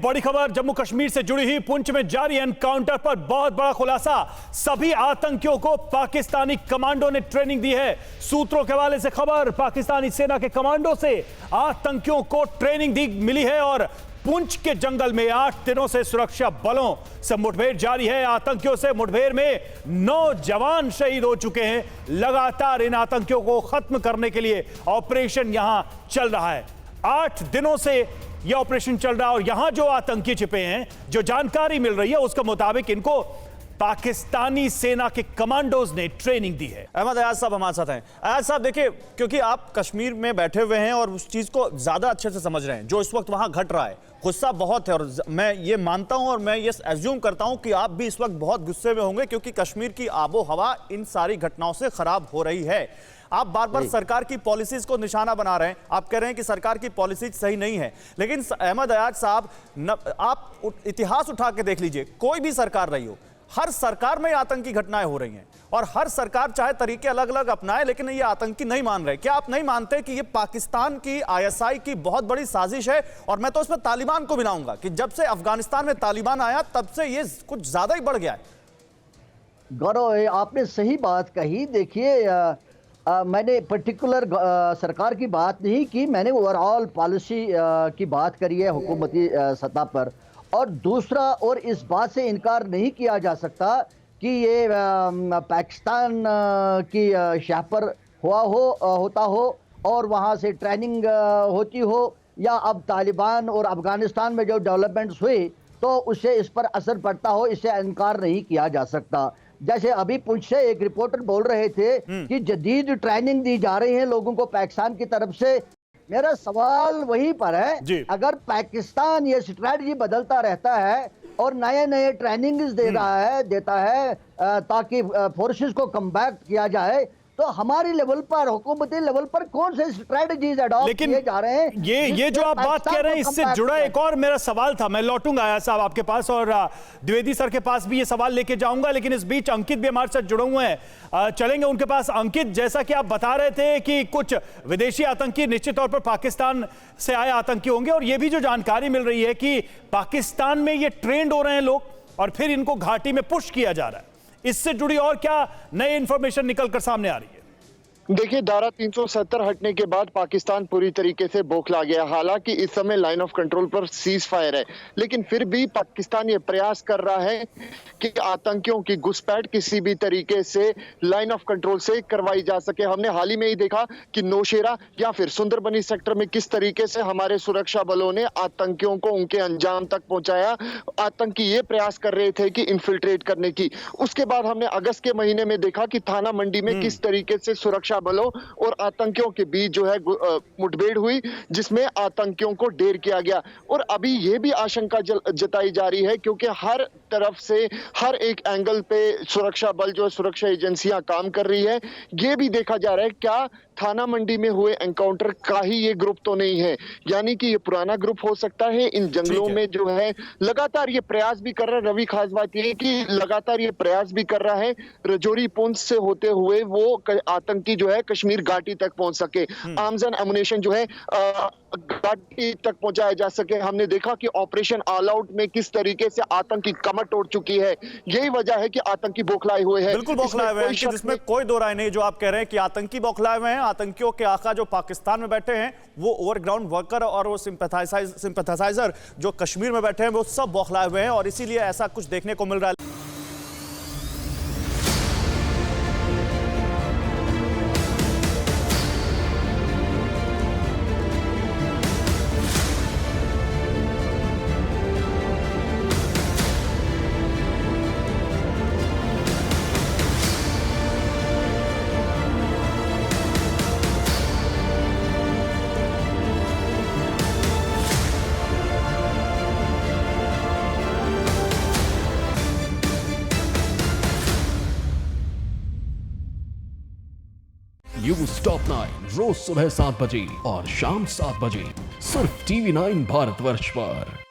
बड़ी खबर जम्मू कश्मीर से जुड़ी हुई। पुंछ में जारी एनकाउंटर पर बहुत बड़ा खुलासा। सभी आतंकियों को पाकिस्तानी कमांडो ने ट्रेनिंग दी है। सूत्रों के हवाले से खबर, पाकिस्तानी सेना के कमांडो से आतंकियों को ट्रेनिंग दी मिली है और पुंछ के जंगल में 8 दिनों से सुरक्षा बलों से मुठभेड़ जारी है। आतंकियों से मुठभेड़ में 9 जवान शहीद हो चुके हैं। लगातार इन आतंकियों को खत्म करने के लिए ऑपरेशन यहां चल रहा है। 8 दिनों से यह ऑपरेशन चल रहा है और यहां जो आतंकी छिपे हैं, जो जानकारी मिल रही है उसके मुताबिक इनको पाकिस्तानी सेना के कमांडोज ने ट्रेनिंग दी है। अहमद अयाज साहब हमारे साथ हैं। अयाज साहब देखिए, क्योंकि आप कश्मीर में बैठे हुए हैं और उस चीज को ज्यादा अच्छे से समझ रहे हैं जो इस वक्त वहां घट रहा है। गुस्सा बहुत है और मैं ये मानता हूं और मैं ये एज्यूम करता हूं कि आप भी इस वक्त बहुत गुस्से में होंगे, क्योंकि कश्मीर की आबो हवा इन सारी घटनाओं से खराब हो रही है। आप बार बार सरकार की पॉलिसीज को निशाना बना रहे हैं, आप कह रहे हैं कि सरकार की पॉलिसीज सही नहीं है, लेकिन अहमद अयाज साहब आप इतिहास उठा के देख लीजिए, कोई भी सरकार रही हो, हर सरकार में आतंकी घटनाएं हो रही हैं और हर सरकार चाहे तरीके अलग अलग अपनाए, लेकिन ये आतंकी नहीं मान रहे। क्या आप नहीं मानते कि ये पाकिस्तान की आईएसआई की बहुत बड़ी साजिश है? और मैं तो इसमें तालिबान को मिलाऊंगा कि जब से अफगानिस्तान में तालिबान आया तब से ये कुछ ज्यादा ही बढ़ गया है। गौरव, आपने सही बात कही। देखिए, मैंने पर्टिकुलर सरकार की बात नहीं की, मैंने ओवरऑल पॉलिसी की बात करी है हुकूमती सतह पर। और दूसरा, और इस बात से इनकार नहीं किया जा सकता कि ये पाकिस्तान की शाह पर होता हो और वहाँ से ट्रेनिंग होती हो, या अब तालिबान और अफगानिस्तान में जो डेवलपमेंट्स हुई तो उससे इस पर असर पड़ता हो, इससे इनकार नहीं किया जा सकता। जैसे अभी पुंछ से एक रिपोर्टर बोल रहे थे कि जदीद ट्रेनिंग दी जा रही है लोगों को पाकिस्तान की तरफ से। मेरा सवाल वहीं पर है, अगर पाकिस्तान ये स्ट्रेटजी बदलता रहता है और नए नए ट्रेनिंग्स देता है ताकि फोर्सेस को कम्बैक्ट किया जाए, तो हमारी लेवल पर, हुकूमती लेवल पर कौन से स्ट्रेटजीज अडॉप्ट किए जा रहे हैं? ये जो आप बात कह रहे हैं, इससे जुड़ा एक और मेरा सवाल था। मैं लौटूंगा आया साहब आपके पास और द्विवेदी सर के पास भी ये सवाल लेके जाऊंगा, लेकिन इस बीच अंकित भी हमारे साथ जुड़े हुए हैं, चलेंगे उनके पास। अंकित, जैसा कि आप बता रहे थे कि कुछ विदेशी आतंकी निश्चित तौर पर पाकिस्तान से आए आतंकी होंगे, और ये भी जो जानकारी मिल रही है कि पाकिस्तान में ये ट्रेंड हो रहे हैं लोग और फिर इनको घाटी में पुश किया जा रहा है, इससे जुड़ी और क्या नई इंफॉर्मेशन निकलकर सामने आ रही है? देखिए, धारा 370 हटने के बाद पाकिस्तान पूरी तरीके से बौखला गया। हालांकि इस समय लाइन ऑफ कंट्रोल पर सीज फायर है, लेकिन फिर भी पाकिस्तान ये प्रयास कर रहा है कि आतंकियों की घुसपैठ किसी भी तरीके से लाइन ऑफ कंट्रोल से करवाई जा सके। हमने हाल ही में ही देखा कि नौशेरा या फिर सुंदरबनी सेक्टर में किस तरीके से हमारे सुरक्षा बलों ने आतंकियों को उनके अंजाम तक पहुंचाया। आतंकी ये प्रयास कर रहे थे कि इन्फिल्ट्रेट करने की। उसके बाद हमने अगस्त के महीने में देखा कि थाना मंडी में किस तरीके से सुरक्षा बलों और आतंकियों के बीच जो है मुठभेड़ हुई, जिसमें आतंकियों को ढेर किया गया। और अभी यह भी आशंका जताई जा रही है, क्योंकि हर तरफ से हर एक एंगल पे सुरक्षा बल जो है, सुरक्षा एजेंसियां काम कर रही है। यह भी देखा जा रहा है क्या थाना मंडी में हुए एनकाउंटर का ही ये ग्रुप तो नहीं है, यानी कि ये पुराना ग्रुप हो सकता है। इन जंगलों में जो है लगातार ये प्रयास भी कर रहा है। रवि, खास बात ये है कि लगातार ये प्रयास भी कर रहा है रजौरी पुंछ से होते हुए वो आतंकी जो है कश्मीर घाटी तक पहुंच सके, आर्म्स एंड एमुनेशन जो है घाटी तक पहुंचाया जा सके। हमने देखा कि ऑपरेशन ऑल आउट में किस तरीके से आतंकी कमर तोड़ चुकी है। यही वजह है कि आतंकी बौखलाए हुए हैं। बिल्कुल बौखलाए हुए हैं, जिसमें कोई दो राय नहीं। जो आप कह रहे हैं कि आतंकी बौखलाए हुए हैं, आतंकियों के आका जो पाकिस्तान में बैठे हैं वो ओवरग्राउंड वर्कर और वो सिंपैथाइजर जो कश्मीर में बैठे हैं वो सब बौखलाए हुए हैं, और इसीलिए ऐसा कुछ देखने को मिल रहा है। न्यूज टॉप 9 रोज सुबह 7 बजे और शाम 7 बजे सिर्फ TV9 भारतवर्ष पर।